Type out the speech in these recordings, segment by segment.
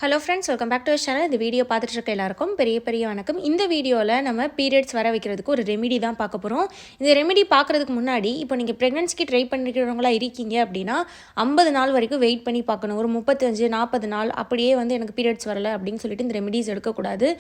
Hello friends, welcome back to our channel. இந்த video பார்த்துட்டு இருக்க எல்லாருக்கும் பெரிய வணக்கம். இந்த வீடியோவில் நம்ம பீரியட்ஸ் வர வைக்கிறதுக்கு ஒரு ரெமிடி தான் பார்க்க போகிறோம். இந்த ரெமிடி பார்க்குறதுக்கு முன்னாடி இப்போ நீங்கள் ப்ரெக்னன்சிக்கு ட்ரை பண்ணிக்கிறவங்களா இருக்கீங்க அப்படின்னா 50 நாள் வரைக்கும் வெயிட் பண்ணி பார்க்கணும். ஒரு 35-40 நாள் அப்படியே எனக்கு பீரியட்ஸ் வரலை அப்படின்னு சொல்லிட்டு இந்த ரெமிடிஸ் எடுக்கக்கூடாது.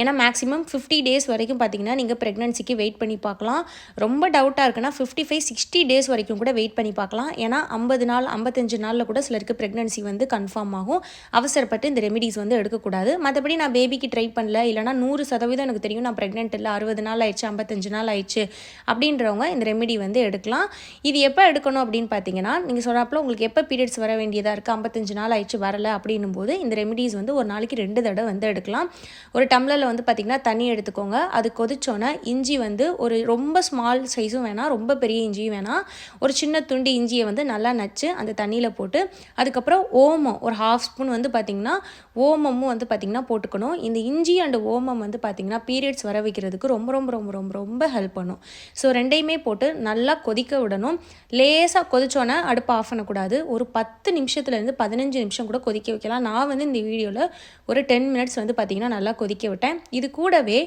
ஏன்னா மேக்ஸிமம் 50 டேஸ் வரைக்கும் பார்த்தீங்கன்னா நீங்கள் ப்ரெக்னன்சிக்கு வெயிட் பண்ணி பார்க்கலாம். ரொம்ப டவுட்டாக இருக்குன்னா 55-60 டேஸ் வரைக்கும் கூட வெயிட் பண்ணி பார்க்கலாம். ஏன்னா 50 நாள் 55 நாளில் கூட சிலருக்கு ப்ரெக்னன்சி கன்ஃபார்ம் ஆகும். அவசரப்பட்டு இந்த ரெமிடிஸ் எடுக்கக்கூடாது. மற்றபடி நான் பேபிக்கு ட்ரை பண்ணல, இல்லைனா 100% எனக்கு தெரியும் நான் ப்ரெக்னென்ட் இல்லை, 60 நாள் ஆயிடுச்சு, 55 நாள் ஆயிடுச்சு அப்படின்றவங்க இந்த ரெமிடி எடுக்கலாம். இது எப்போ எடுக்கணும் அப்படின்னு பார்த்தீங்கன்னா, நீங்கள் சொல்கிறாப்புல உங்களுக்கு எப்போ பீரியட்ஸ் வர வேண்டியதாக இருக்குது, 55 நாள் ஆயிடுச்சு வரலை அப்படின்னும் போது இந்த ரெமிடிஸ் ஒரு நாளைக்கு 2 தடவை எடுக்கலாம். ஒரு டம்ளரில் பார்த்தீங்கன்னா தண்ணி எடுத்துக்கோங்க. அது கொதிச்சோன்னே இஞ்சி ஒரு ரொம்ப ஸ்மால் சைஸும் வேணாம், ரொம்ப பெரிய இஞ்சியும் வேணாம், ஒரு சின்ன துண்டு இஞ்சியை நல்லா நச்சு அந்த தண்ணியில் போட்டு, அதுக்கப்புறம் ஓமம் ஒரு 1/2 ஸ்பூன் பார்த்தீங்கன்னா ஓமமும் பார்த்திங்கன்னா போட்டுக்கணும். இந்த இஞ்சி அண்ட் ஓமம் பார்த்திங்கன்னா பீரியட்ஸ் வர வைக்கிறதுக்கு ரொம்ப ரொம்ப ரொம்ப ரொம்ப ரொம்ப ஹெல்ப் பண்ணும். ஸோ ரெண்டையுமே போட்டு நல்லா கொதிக்க விடணும். லேசாக கொதிச்சோன்னே அடுப்பை ஆஃப் பண்ணக்கூடாது. ஒரு 10 நிமிஷத்துலேருந்து 15 நிமிஷம் கூட கொதிக்க வைக்கலாம். நான் இந்த வீடியோவில் ஒரு 10 மினிட்ஸ் பார்த்திங்கன்னா நல்லா கொதிக்க விட்டேன். இது கூடவே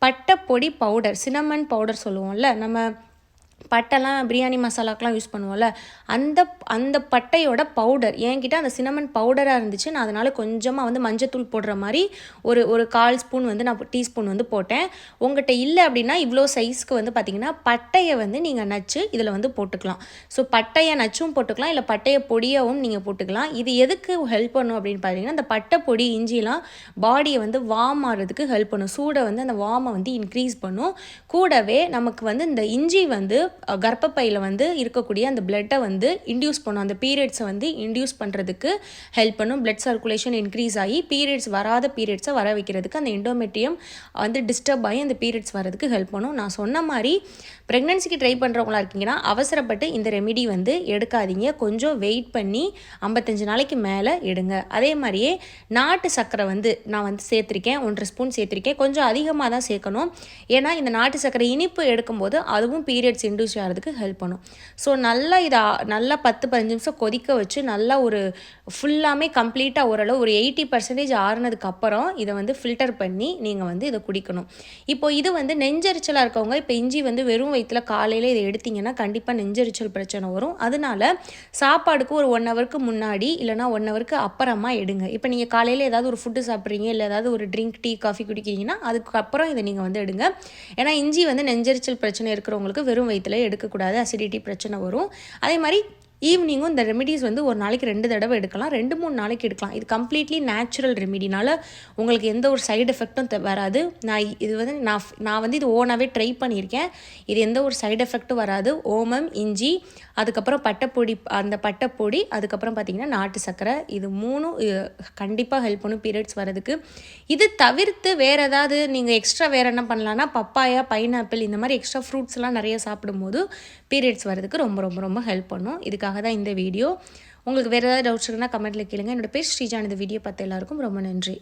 பட்டைப்பொடி பவுடர், சினமன் பவுடர் சொல்லுவோம்ல, நம்ம பட்டைலாம் பிரியாணி மசாலாக்கெலாம் யூஸ் பண்ணுவோம்ல, அந்த அந்த பட்டையோட பவுடர் என்கிட்ட அந்த சினமன் பவுடராக இருந்துச்சு. நான் அதனால் கொஞ்சமாக மஞ்சத்தூள் போடுற மாதிரி ஒரு 1/4 ஸ்பூன் நான் டீஸ்பூன் போட்டேன். உங்கள்கிட்ட இல்லை அப்படின்னா இவ்வளோ சைஸ்க்கு பார்த்திங்கன்னா பட்டையை நீங்கள் நச்சு இதில் போட்டுக்கலாம். ஸோ பட்டையை நச்சும் போட்டுக்கலாம், இல்லை பட்டையை பொடியாகவும் நீங்கள் போட்டுக்கலாம். இது எதுக்கு ஹெல்ப் பண்ணும் அப்படின்னு பார்த்தீங்கன்னா, அந்த பட்டை பொடி இஞ்சிலாம் பாடியை வார்ம் ஆகிறதுக்கு ஹெல்ப் பண்ணும். சூடை அந்த வார்மை இன்க்ரீஸ் பண்ணும். கூடவே நமக்கு இந்த இஞ்சி கர்ப்பப்பையில் இருக்கக்கூடிய அந்த பிளட்டை இன்டியூஸ் பண்ணும். அந்த பீரியட்ஸை இன்டியூஸ் பண்ணுறதுக்கு ஹெல்ப் பண்ணும். பிளட் சர்க்குலேஷன் இன்க்ரீஸ் ஆகி வராத பீரியட்ஸை வர வைக்கிறதுக்கு, அந்த எண்டோமெட்ரியம் டிஸ்டர்ப் ஆகி அந்த பீரியட்ஸ் வரதுக்கு ஹெல்ப் பண்ணும். நான் சொன்ன மாதிரி ப்ரெக்னன்சிக்கு ட்ரை பண்ணுறவங்களா இருக்கீங்கன்னா அவசரப்பட்டு இந்த ரெமிடி எடுக்காதீங்க. கொஞ்சம் வெயிட் பண்ணி 55 நாளைக்கு மேலே எடுங்க. அதே மாதிரியே நாட்டு சர்க்கரை நான் சேர்த்துருக்கேன், 1.5 ஸ்பூன் சேர்த்துருக்கேன். கொஞ்சம் அதிகமாக தான் சேர்க்கணும். ஏன்னா இந்த நாட்டு சர்க்கரை இனிப்பு எடுக்கும்போது அதுவும் பீரியட்ஸ் இன்டியூஸ் ஆகிறதுக்கு ஹெல்ப் பண்ணும். ஸோ நல்லா இதை நல்லா 10-15 நிமிஷம் கொதிக்க வச்சு நல்லா ஒரு ஃபுல்லாமே கம்ப்ளீட்டாக ஓரளவு ஒரு 80% ஆறுனதுக்கு அப்புறம் இதை ஃபில்டர் பண்ணி நீங்கள் இதை குடிக்கணும். இப்போ இது நெஞ்செரிச்சலாக இருக்கவங்க இப்போ இஞ்சி வெறும் வயிற்றுல காலையில் இதை எடுத்திங்கன்னா கண்டிப்பாக நெஞ்செரிச்சல் பிரச்சனை வரும். அதனால சாப்பாடுக்கு ஒரு 1 ஹவருக்கு முன்னாடி இல்லைனா 1 ஹவருக்கு அப்புறமா எடுங்க. இப்போ நீங்கள் காலையில் ஏதாவது ஒரு ஃபுட்டு சாப்பிட்றீங்க, இல்லை ஏதாவது ஒரு ட்ரிங்க் டீ காஃபி குடிக்கிறீங்கன்னா அதுக்கப்புறம் இதை நீங்கள் எடுங்க. ஏன்னா இஞ்சி நெஞ்செரிச்சல் பிரச்சனை இருக்கிறவங்களுக்கு வெறும் வயிற்றுல எடுக்கக்கூடாது, அசிடிட்டி பிரச்சனை வரும். அதே மாதிரி ஈவினிங்கும் இந்த ரெமிடிஸ் ஒரு நாளைக்கு 2 தடவை எடுக்கலாம், 2-3 நாளைக்கு எடுக்கலாம். இது கம்ப்ளீட்லி நேச்சுரல் ரெமிடினால உங்களுக்கு எந்த ஒரு சைடு எஃபெக்டும் வராது. நான் இது நான் இது ஓனாகவே ட்ரை பண்ணியிருக்கேன். இது எந்த ஒரு சைடு எஃபெக்ட்டும் வராது. ஓமம், இஞ்சி, அதுக்கப்புறம் பட்டைப்பொடி, அந்த பட்டைப்பொடி, அதுக்கப்புறம் பார்த்திங்கன்னா நாட்டு சர்க்கரை, இது 3 கண்டிப்பாக ஹெல்ப் பண்ணும் பீரியட்ஸ் வரதுக்கு. இது தவிர்த்து வேறு ஏதாவது நீங்கள் எக்ஸ்ட்ரா வேறு என்ன பண்ணலான்னா பப்பாயா, பைனாப்பிள் இந்த மாதிரி எக்ஸ்ட்ரா ஃப்ரூட்ஸ்லாம் நிறைய சாப்பிடும்போது பீரியட்ஸ் வரதுக்கு ரொம்ப ரொம்ப ரொம்ப ஹெல்ப் பண்ணும். இதுக்காக தான் இந்த வீடியோ. உங்களுக்கு வேறு ஏதாவது டவுட்ஸ் இருக்குன்னா கமெண்ட்டில் கேளுங்க. என்னோட பேர் ஸ்ரீஜான். இந்த வீடியோ பார்த்த எல்லாருக்கும் ரொம்ப நன்றி.